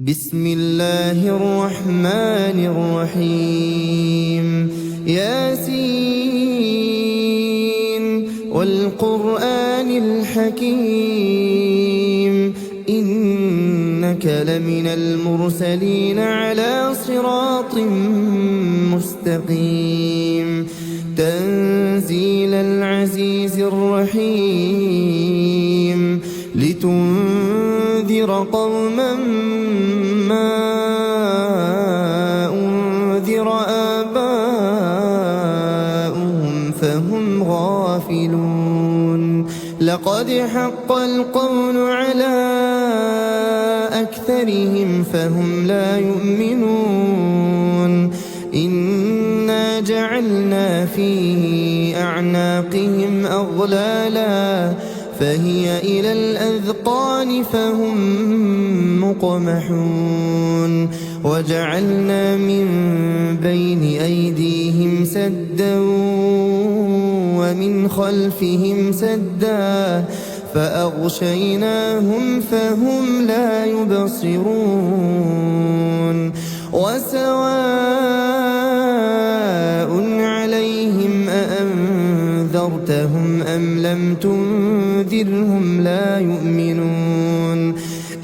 بسم الله الرحمن الرحيم ياسين والقرآن الحكيم إنك لمن المرسلين على صراط مستقيم تنزيل العزيز الرحيم لتنذر قوما ما أنذر آباؤهم فهم غافلون لقد حق القول على أكثرهم فهم لا يؤمنون إنا جعلنا في أعناقهم أغلالا فهي إلى الأذقان فهم مقمحون وجعلنا من بين أيديهم سدا ومن خلفهم سدا فأغشيناهم فهم لا يبصرون وسواء عليهم أأنذرتهم أم لم تنذرهم لا يؤمنون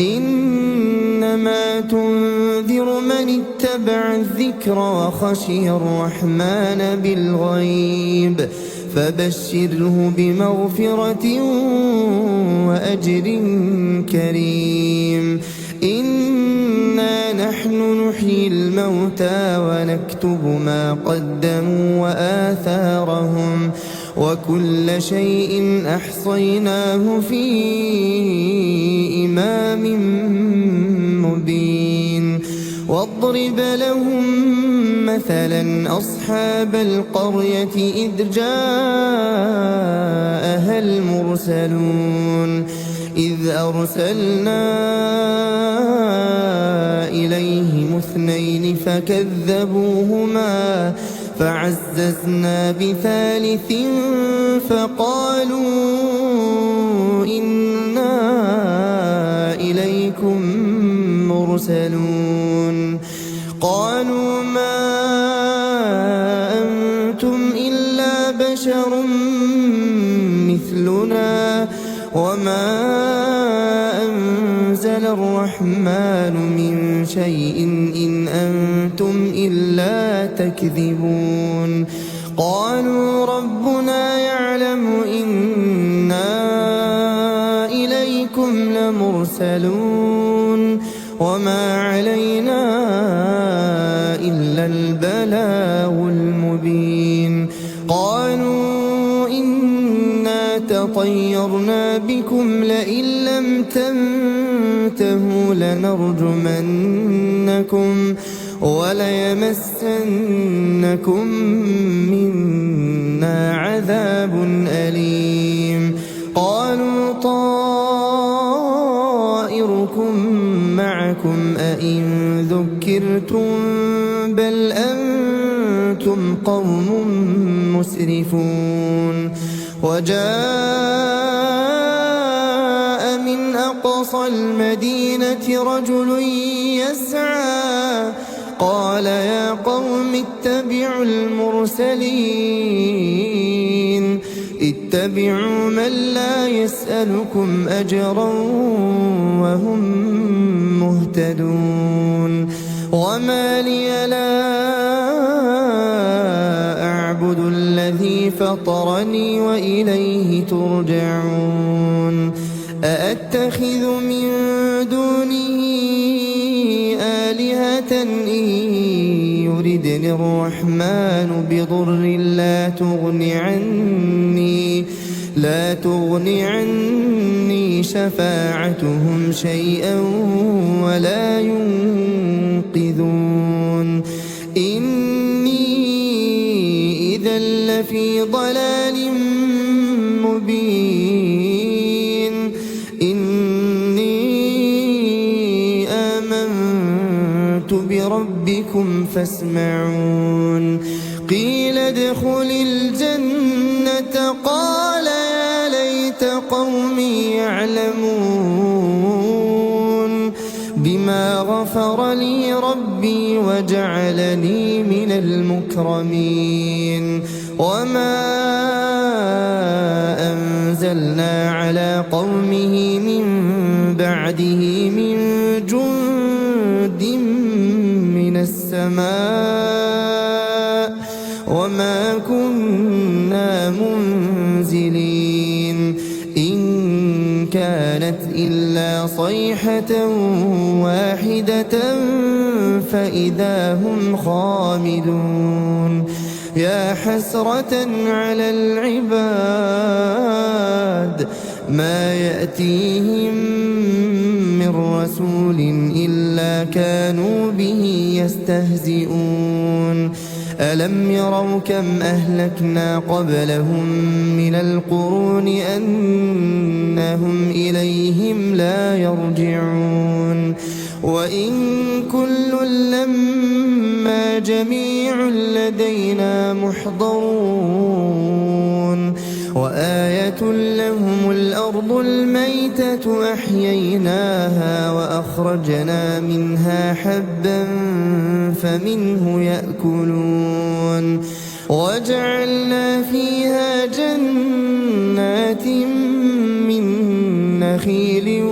إنما تنذر من اتبع الذكر وخشي الرحمن بالغيب فبشره بمغفرة وأجر كريم إنا نحن نحيي الموتى ونكتب ما قدموا وآثارهم وكل شيء أحصيناه في إمام مبين واضرب لهم مثلا أصحاب القرية إذ جاءها المرسلون إذ أرسلنا إليهم اثنين فكذبوهما فعززنا بثالث فقالوا إنا إليكم مرسلون قالوا ما أنتم إلا بشر مثلنا وما أنزل الرحمن من شيء إن أنتم إلا تكذبون قالوا ربنا يعلم إنا إليكم لمرسلون وما علينا إلا البلاغ المبين قالوا إنا تطيرنا بكم لئن لم تنتهوا لنرجمنكم وليمسنكم منا عذاب أليم قالوا طائركم معكم أئن ذكرتم بل أنتم قوم مسرفون وجاء من أقصى المدينة رجل يسعى قال يا قوم اتبعوا المرسلين اتبعوا من لا يسألكم أجرا وهم مهتدون وما لي لا أعبد الذي فطرني وإليه ترجعون أأتخذ من دونه آلهة إن يردني الرحمن بضر لا تغن عني شفاعتهم شيئا ولا ينقذون إني إذا لفي ضلال مبين إني آمنت بربكم فاسمعون قيل ادخل الجنة قال يا ليت قومي يعلمون بما غفر لي ربي وجعلني من المكرمين وما أنزلنا على قومه من بعده من جند من السماء وما كنا منزلين إن كانت إلا صيحة واحدة فإذا هم خامدون يا حسرة على العباد ما يأتيهم من رسول إلا كانوا به يستهزئون ألم يروا كم أهلكنا قبلهم من القرون أنهم إليهم لا يرجعون وإن كل لما جميع لدينا محضرون وآية لهم الأرض الميتة أحييناها وأخرجنا منها حبا فمنه يأكلون وجعلنا فيها جنات من نخيل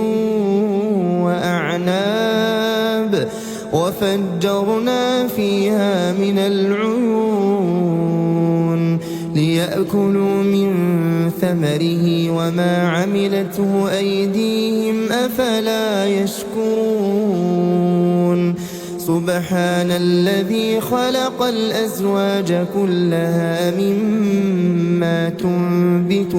وأعناب وفجرنا فيها من العيون ليأكلوا من ثمره وما عملته أيديهم أفلا يشكرون سبحان الذي خلق الأزواج كلها مما تنبت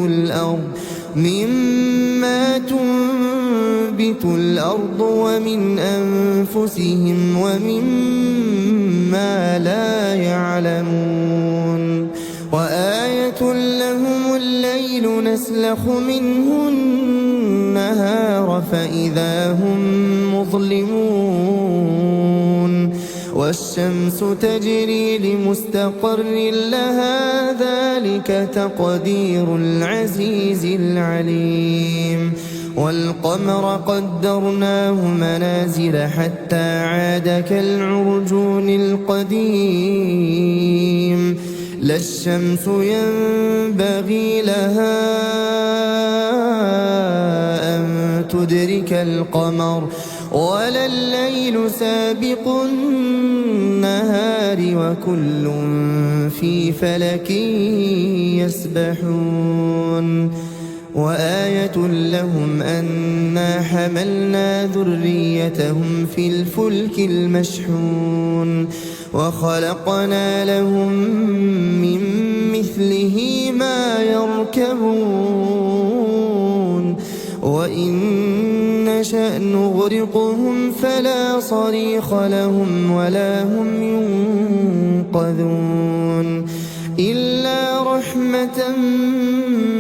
الأرض ومن أنفسهم ومما لا يعلمون وآية لهم الليل نسلخ منه النهار فإذا هم مظلمون والشمس تجري لمستقر لها ذلك تقدير العزيز العليم والقمر قدرناه منازل حتى عاد كالعرجون القديم لا الشمس ينبغي لها أن تدرك القمر ولا الليل سابق النهار وكل في فلك يسبحون وآية لهم أنا حملنا ذريتهم في الفلك المشحون وخلقنا لهم من مثله ما يركبون وإن نشأ نغرقهم فلا صريخ لهم ولا هم ينقذون إلا رحمة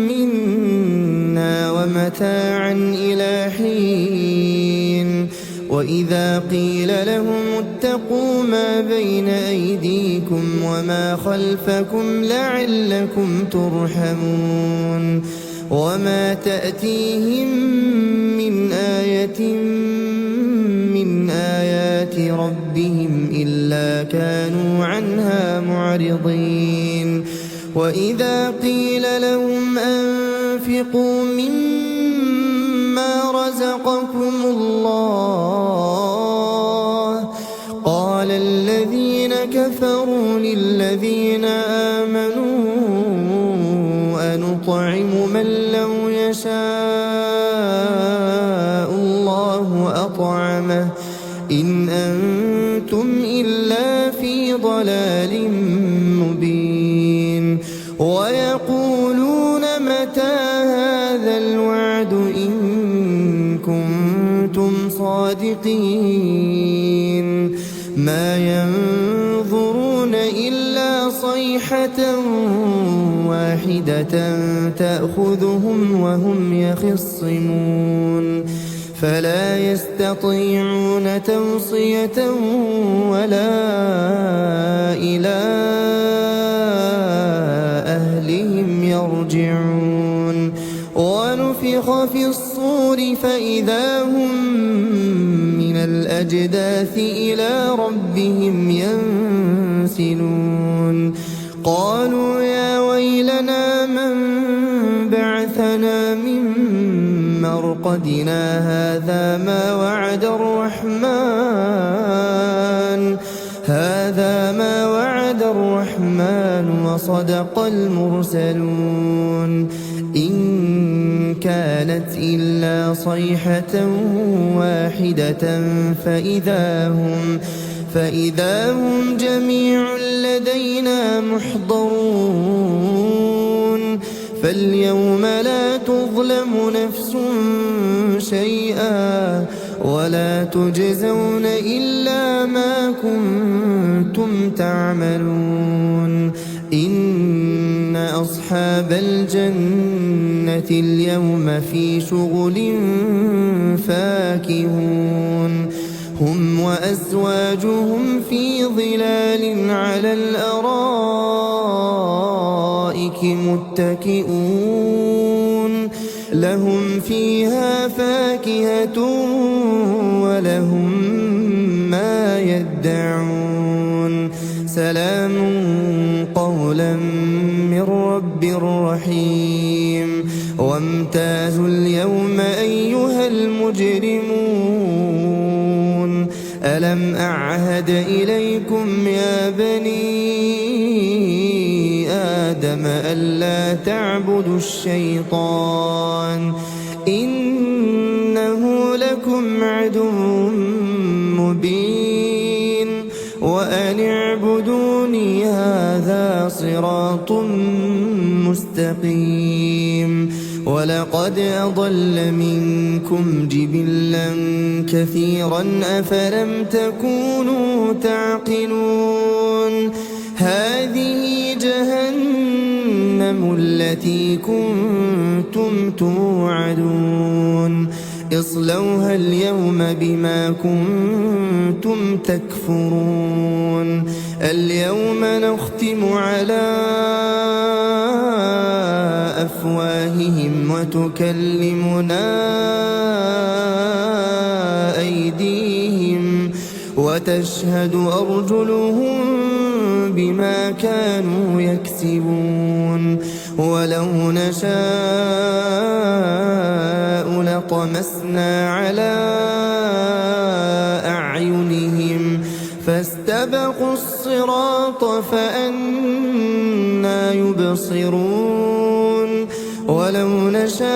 منا ومتاعا إلى حين وإذا قيل لهم اتقوا ما بين أيديكم وما خلفكم لعلكم ترحمون وما تأتيهم من آية من آيات ربهم إلا كانوا عنها معرضين وإذا قيل لهم أنفقوا مما رزقكم الله قال الذين كفروا للذين آمنوا أنطعم من لو يشاء الله أطعمه إن أنتم إلا في ضلال مبين ويقولون متى هذا الوعد إن كنتم صادقين ما ينظرون إلا صيحة واحدة تأخذهم وهم يخصمون فلا يستطيعون توصية ولا إلى أهلهم يرجعون ونفخ في الصور فإذا هم من الأجداث الأجداث إلى ربهم ينسلون قالوا يا ويلنا من بعثنا من مرقدنا هذا ما وعد الرحمن وصدق المرسلون إن كانت إلا صيحة واحدة فإذا هم جميع لدينا محضرون فاليوم لا تظلم نفس شيئا ولا تجزون إلا ما كنتم تعملون إن أصحاب الجنة اليوم في شغل فاكهون هم وأزواجهم في ظلال على الأرائك متكئون لهم فيها فاكهة ولهم ما يدعون سلام قولا من رب رحيم وامتازوا اليوم أيها المجرمون ألم أعهد إليكم يا بني آدم ألا تعبدوا الشيطان إنه لكم عدو مبين وأن اعبدوني هذا صراط مستقيم ولقد أضل منكم جبلا كثيرا أفلم تكونوا تعقلون هذه جهنم التي كنتم توعدون اصلوها اليوم بما كنتم تكفرون اليوم نختم على أفواههم وتكلمنا أيديهم وتشهد أرجلهم بما كانوا يكسبون ولو نشاء لطمسنا على أعينهم فاستبقوا الصراط فأنى يبصرون ولو نشاء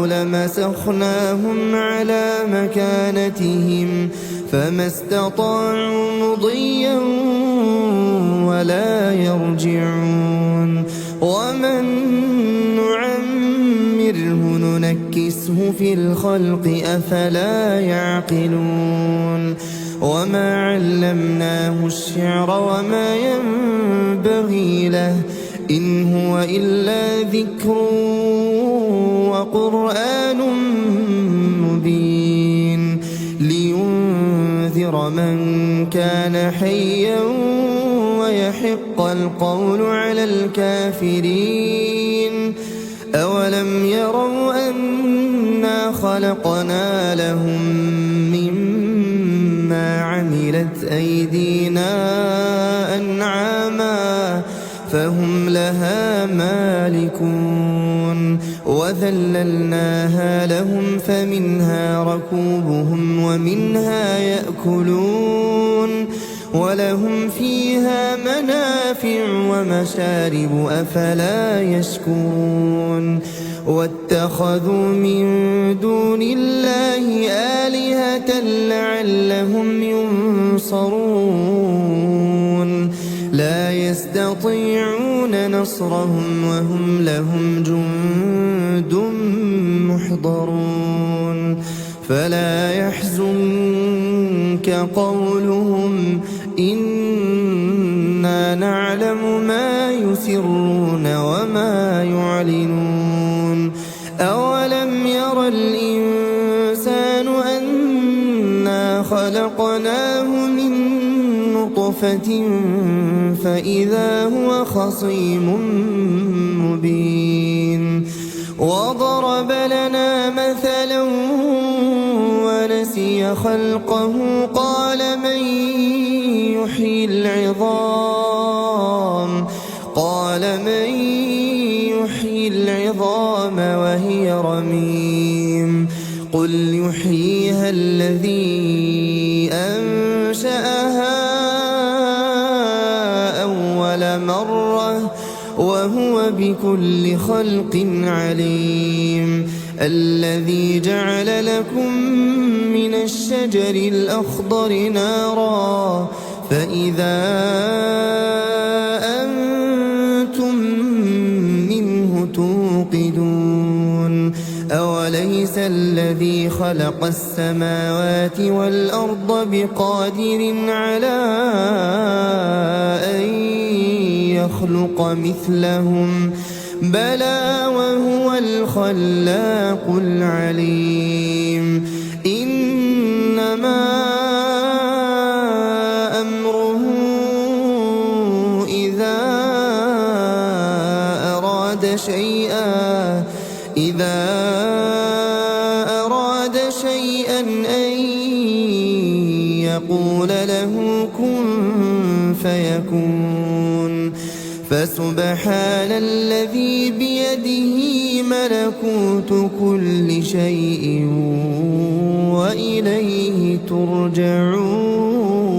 لمسخناهم على مكانتهم فما استطاعوا مضيا ولا يرجعون ومن نعمره ننكسه في الخلق أفلا يعقلون وما علمناه الشعر وما ينبغي له إن هو إلا ذكر وقرآن مبين لينذر من كان حيا ويحق القول على الكافرين أولم يروا أنا خلقنا لهم مما عملت أيدينا أنعاما فهم لها مالكون وذللناها لهم فمنها ركوبهم ومنها يأكلون ولهم فيها منافع ومشارب أفلا يشكرون واتخذوا من دون الله آلهة لعلهم ينصرون لا يستطيعون نصرهم وهم لهم جند محضرون فلا يحزنك قولهم إنا نعلم ما يسرون وما يعلنون أولم ير الإنسان أنا خلقناه من نطفة فإذا هو خصيم مبين وضرب لنا مثلا ونسي خلقه قال من يحيي العظام وهي رميم قل يحييها الذي أنشأها أول مرة وهو بكل خلق عليم الذي جعل لكم من الشجر الأخضر نارا فإذا أنتم منه توقدون أوليس الذي خلق السماوات والأرض بقادر على أن يخلق مثلهم بلى وهو الخلاق العليم إنما أمره إذا أراد شيئا أن يقول له كن فيكون فسبحان الذي بيده ملكوت كل شيء وإليه ترجعون